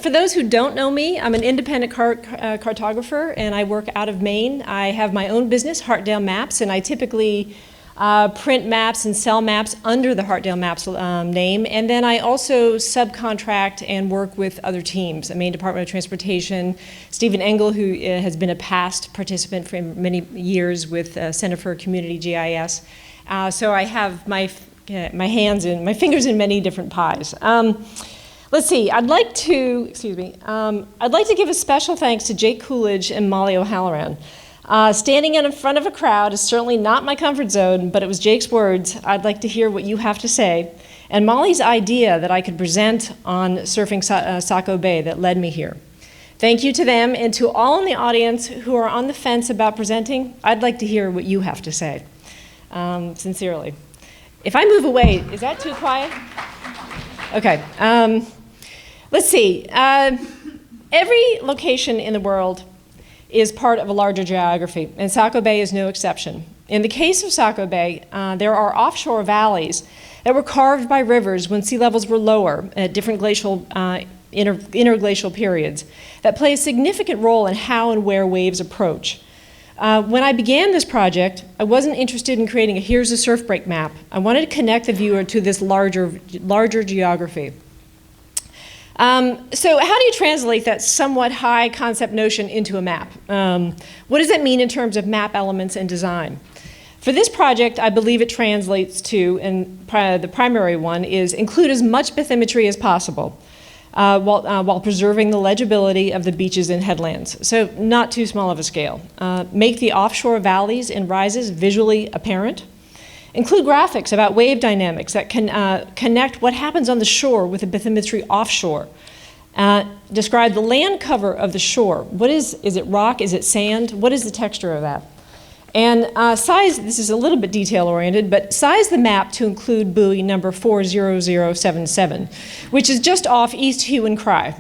for those who don't know me, I'm an independent cartographer, and I work out of Maine. I have my own business, Hartdale Maps, and I typically print maps and sell maps under the Hartdale Maps name. And then I also subcontract and work with other teams, the Maine Department of Transportation, Stephen Engel, who has been a past participant for many years with Center for Community GIS. So I have my fingers in many different pies. Let's see, I'd like to give a special thanks to Jake Coolidge and Molly O'Halloran. Standing in front of a crowd is certainly not my comfort zone, but it was Jake's words, "I'd like to hear what you have to say," and Molly's idea that I could present on surfing Saco Bay that led me here. Thank you to them, and to all in the audience who are on the fence about presenting, I'd like to hear what you have to say, sincerely. If I move away, is that too quiet? Okay, let's see. Every location in the world is part of a larger geography, and Saco Bay is no exception. In the case of Saco Bay, there are offshore valleys that were carved by rivers when sea levels were lower at different glacial, interglacial periods that play a significant role in how and where waves approach. When I began this project, I wasn't interested in creating a here's a surf break map. I wanted to connect the viewer to this larger geography. So how do you translate that somewhat high concept notion into a map? What does that mean in terms of map elements and design? For this project, I believe it translates to, and the primary one is, include as much bathymetry as possible while preserving the legibility of the beaches and headlands. So not too small of a scale. Make the offshore valleys and rises visually apparent. Include graphics about wave dynamics that can connect what happens on the shore with the bathymetry offshore. Describe the land cover of the shore. What is it rock? Is it sand? What is the texture of that? And size, this is a little bit detail oriented, but size the map to include buoy number 40077, which is just off East Hue and Cry.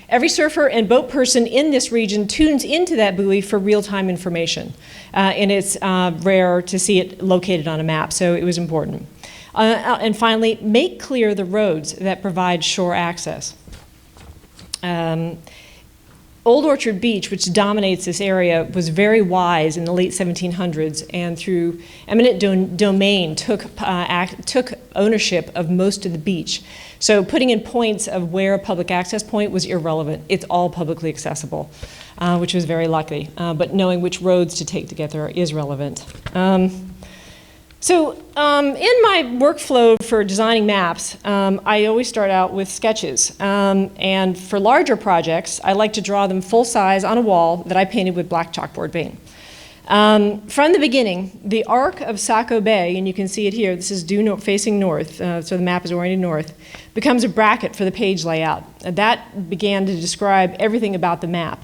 Every surfer and boat person in this region tunes into that buoy for real-time information. And it's rare to see it located on a map, so it was important. And finally, make clear the roads that provide shore access. Old Orchard Beach, which dominates this area, was very wise in the late 1700s, and through eminent domain took ownership of most of the beach. So putting in points of where a public access point was irrelevant. It's all publicly accessible, which was very lucky. But knowing which roads to take to get there is relevant. So in my workflow for designing maps, I always start out with sketches. And for larger projects, I like to draw them full size on a wall that I painted with black chalkboard paint. From the beginning, the arc of Saco Bay, and you can see it here, this is due facing north, so the map is oriented north, becomes a bracket for the page layout. That began to describe everything about the map.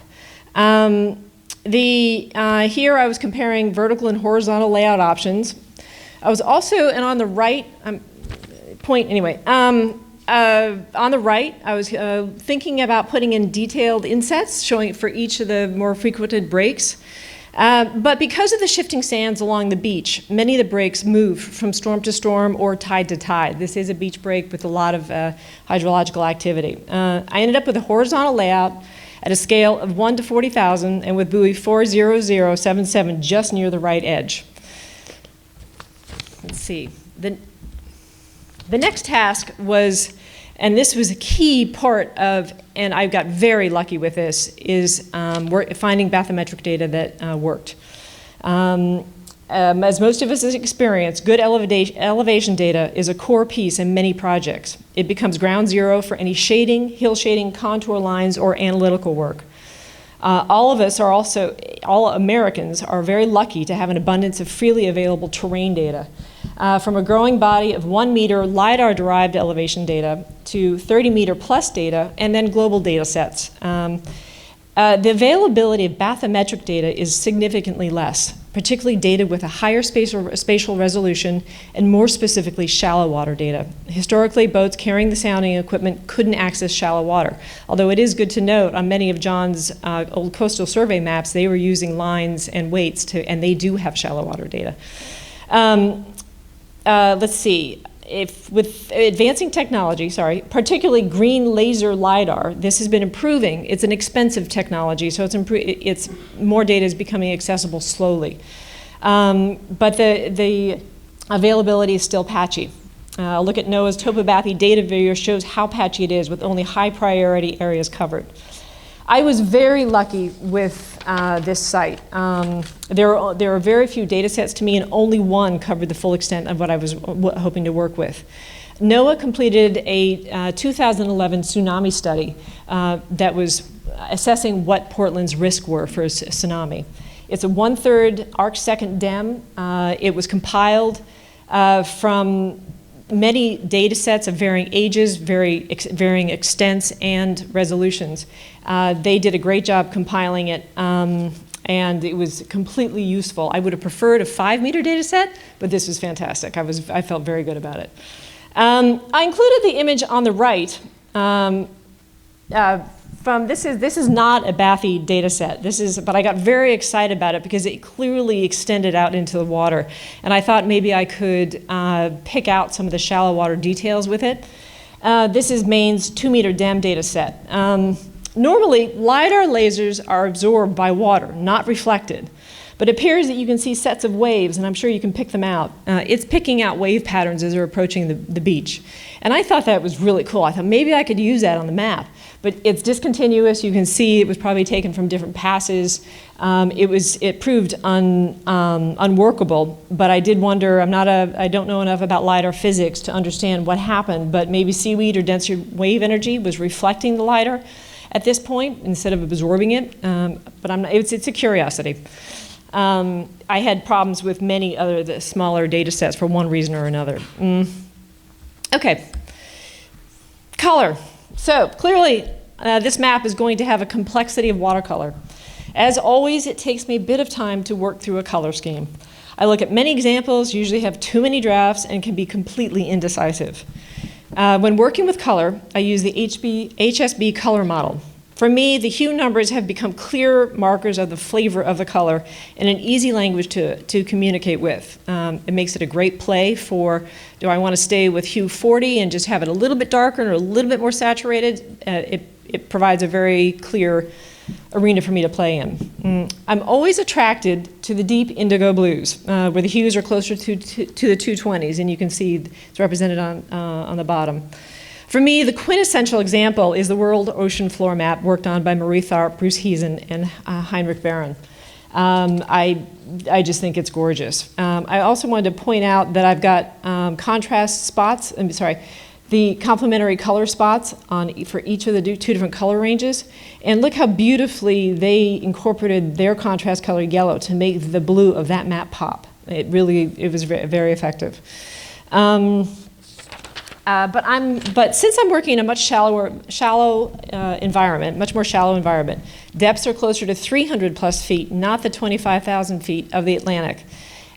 Here I was comparing vertical and horizontal layout options. I was also, and on the right, on the right, I was thinking about putting in detailed insets showing for each of the more frequented breaks. But because of the shifting sands along the beach, many of the breaks move from storm to storm or tide to tide. This is a beach break with a lot of hydrological activity. I ended up with a horizontal layout at a scale of 1 to 40,000 and with buoy 40077 just near the right edge. Let's see. The next task was, and this was a key part of, and I got very lucky with this, is finding bathymetric data that worked. As most of us have experienced, good elevation data is a core piece in many projects. It becomes ground zero for any shading, hill shading, contour lines, or analytical work. All Americans are very lucky to have an abundance of freely available terrain data. From a growing body of 1 meter LiDAR-derived elevation data to 30 meter plus data, and then global data sets. The availability of bathymetric data is significantly less, particularly data with a higher spatial resolution and more specifically shallow water data. Historically, boats carrying the sounding equipment couldn't access shallow water, although it is good to note on many of John's old coastal survey maps, they were using lines and weights and they do have shallow water data. Let's see. with advancing technology, particularly green laser LiDAR, this has been improving. It's an expensive technology, so it's more data is becoming accessible slowly. But the availability is still patchy. Look at NOAA's topography data video shows how patchy it is with only high priority areas covered. I was very lucky with this site. There are very few data sets to me, and only one covered the full extent of what I was hoping to work with. NOAA completed a 2011 tsunami study that was assessing what Portland's risks were for a tsunami. It's a 1/3 arc-second DEM. It was compiled from many data sets of varying ages, varying extents and resolutions. They did a great job compiling it, and it was completely useful. I would have preferred a 5-meter data set, but this was fantastic. I felt very good about it. I included the image on the right. This is not a bathy data set. But I got very excited about it because it clearly extended out into the water. And I thought maybe I could pick out some of the shallow water details with it. This is Maine's 2-meter DEM data set. Normally, LiDAR lasers are absorbed by water, not reflected. But it appears that you can see sets of waves, and I'm sure you can pick them out. It's picking out wave patterns as they're approaching the beach. And I thought that was really cool. I thought maybe I could use that on the map. But it's discontinuous. You can see it was probably taken from different passes. It proved unworkable, but I did wonder, I don't know enough about LiDAR physics to understand what happened, but maybe seaweed or denser wave energy was reflecting the LiDAR at this point instead of absorbing it. But it's a curiosity. I had problems with many the smaller data sets for one reason or another. Okay, color. So clearly, this map is going to have a complexity of watercolor. As always, it takes me a bit of time to work through a color scheme. I look at many examples, usually have too many drafts, and can be completely indecisive. When working with color, I use the HSB color model. For me, the hue numbers have become clear markers of the flavor of the color and an easy language to communicate with. It makes it a great play for, do I want to stay with hue 40 and just have it a little bit darker or a little bit more saturated? It provides a very clear arena for me to play in. I'm always attracted to the deep indigo blues, where the hues are closer to the 220s, and you can see it's represented on the bottom. For me, the quintessential example is the World Ocean Floor Map worked on by Marie Tharp, Bruce Heesen, and Heinrich Barron. I just think it's gorgeous. I also wanted to point out that I've got contrast spots, the complementary color spots for each of the two different color ranges. And look how beautifully they incorporated their contrast color yellow to make the blue of that map pop. It was very effective. But since I'm working in a much shallow environment, much more shallow environment, depths are closer to 300 plus feet, not the 25,000 feet of the Atlantic.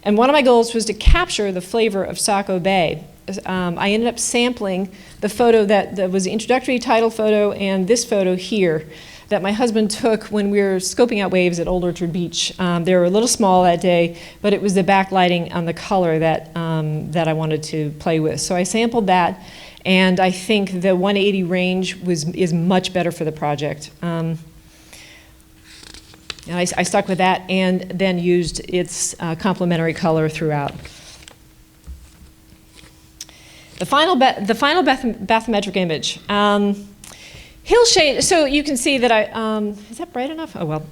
And one of my goals was to capture the flavor of Saco Bay. I ended up sampling the photo that was the introductory title photo and this photo here that my husband took when we were scoping out waves at Old Orchard Beach. They were a little small that day, but it was the backlighting on the color that I wanted to play with. So I sampled that, and I think the 180 range is much better for the project. And I stuck with that and then used its complementary color throughout. The final bathymetric image. Hillshade, so you can see that is that bright enough? Oh well.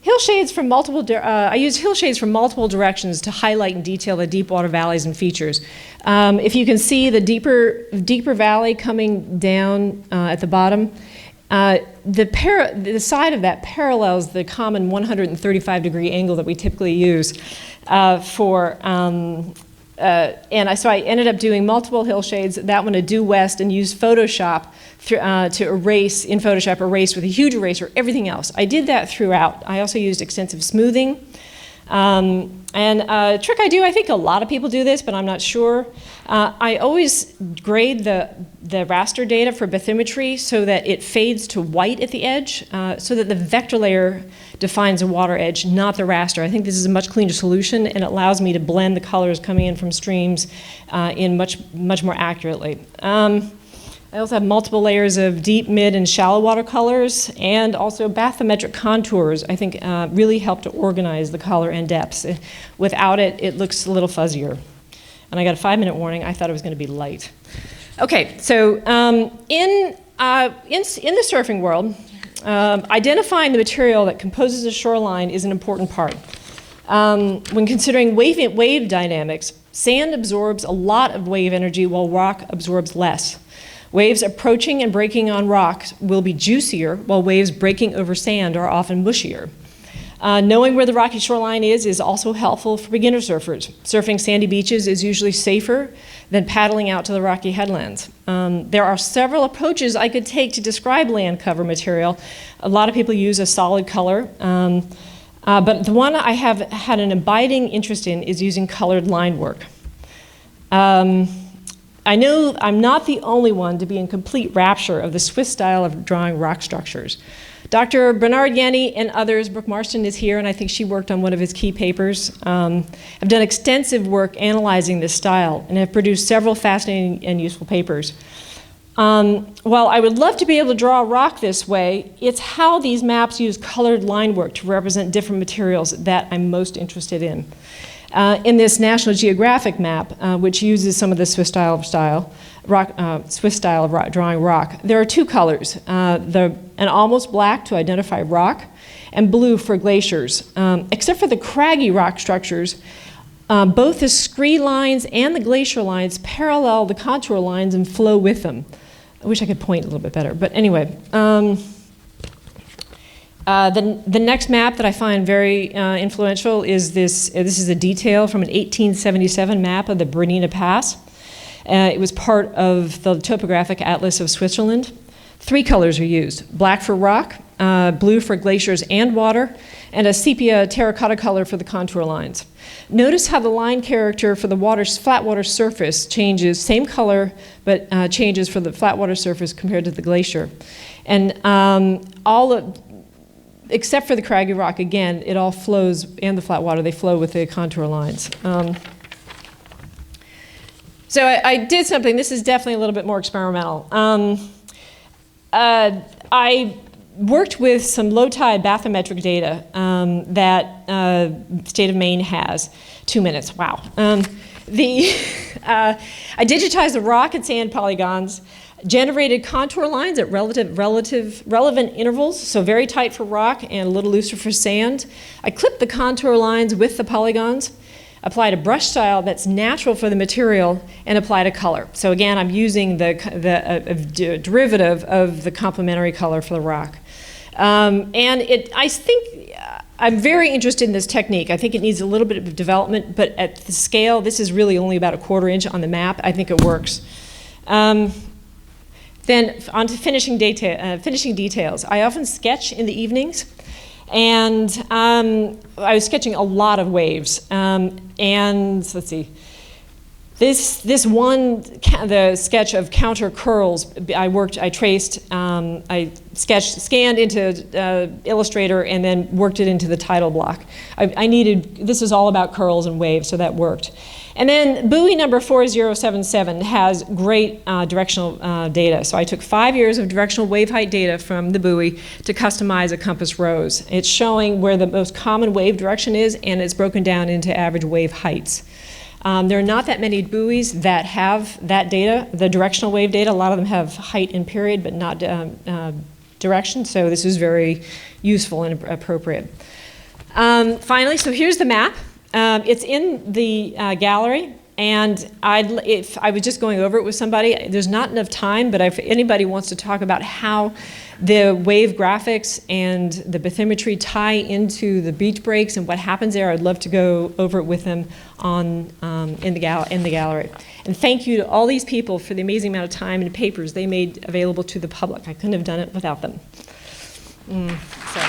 Hillshades from multiple, I use hillshades from multiple directions to highlight and detail the deep water valleys and features. If you can see the deeper valley coming down at the bottom, the side of that parallels the common 135-degree angle that we typically use so I ended up doing multiple hillshades, that one a due west, and used Photoshop to erase with a huge eraser everything else. I did that throughout. I also used extensive smoothing. And a trick I do, I think a lot of people do this, but I'm not sure. I always grade the raster data for bathymetry so that it fades to white at the edge, so that the vector layer defines a water edge, not the raster. I think this is a much cleaner solution, and it allows me to blend the colors coming in from streams in much more accurately. I also have multiple layers of deep, mid, and shallow water colors, and also bathymetric contours, I think really help to organize the color and depths. Without it, it looks a little fuzzier. And I got a 5-minute warning. I thought it was going to be light. Okay, so in the surfing world, identifying the material that composes a shoreline is an important part. When considering wave dynamics, sand absorbs a lot of wave energy while rock absorbs less. Waves approaching and breaking on rocks will be juicier, while waves breaking over sand are often mushier. Knowing where the rocky shoreline is also helpful for beginner surfers. Surfing sandy beaches is usually safer than paddling out to the rocky headlands. There are several approaches I could take to describe land cover material. A lot of people use a solid color, but the one I have had an abiding interest in is using colored line work. I know I'm not the only one to be in complete rapture of the Swiss style of drawing rock structures. Dr. Bernard Yenny and others, Brooke Marston is here, and I think she worked on one of his key papers, have done extensive work analyzing this style and have produced several fascinating and useful papers. While I would love to be able to draw a rock this way, it's how these maps use colored line work to represent different materials that I'm most interested in. In this National Geographic map, which uses some of the Swiss style of drawing rock, there are two colors, an almost black to identify rock, and blue for glaciers. Except for the craggy rock structures, both the scree lines and the glacier lines parallel the contour lines and flow with them. I wish I could point a little bit better, but anyway. The next map that I find very influential is this. This is a detail from an 1877 map of the Bernina Pass. It was part of the topographic atlas of Switzerland. 3 colors are used: black for rock, blue for glaciers and water, and a sepia terracotta color for the contour lines. Notice how the line character for the flat water surface changes, same color, but changes for the flat water surface compared to the glacier. And except for the craggy rock, again, it all flows, and the flat water, they flow with the contour lines. So I did something, this is definitely a little bit more experimental. I worked with some low tide bathymetric data that state of Maine has. 2 minutes, wow. I digitized the rock and sand polygons, generated contour lines at relevant intervals, so very tight for rock and a little looser for sand. I clipped the contour lines with the polygons, applied a brush style that's natural for the material, and applied a color. So again, I'm using the derivative of the complementary color for the rock. I think I'm very interested in this technique. I think it needs a little bit of development, but at the scale, this is really only about a 1/4 inch on the map. I think it works. Then on to finishing details. I often sketch in the evenings, and I was sketching a lot of waves. And let's see, this one, the sketch of counter curls, I traced, I scanned into Illustrator and then worked it into the title block. This is all about curls and waves, so that worked. And then buoy number 4077 has great directional data. So I took 5 years of directional wave height data from the buoy to customize a compass rose. It's showing where the most common wave direction is, and it's broken down into average wave heights. There are not that many buoys that have that data, the directional wave data. A lot of them have height and period, but not direction, so this is very useful and appropriate. Finally, so here's the map. It's in the gallery, and if I was just going over it with somebody, there's not enough time, but if anybody wants to talk about how the wave graphics and the bathymetry tie into the beach breaks and what happens there, I'd love to go over it with them in the gallery. And thank you to all these people for the amazing amount of time and papers they made available to the public. I couldn't have done it without them. So.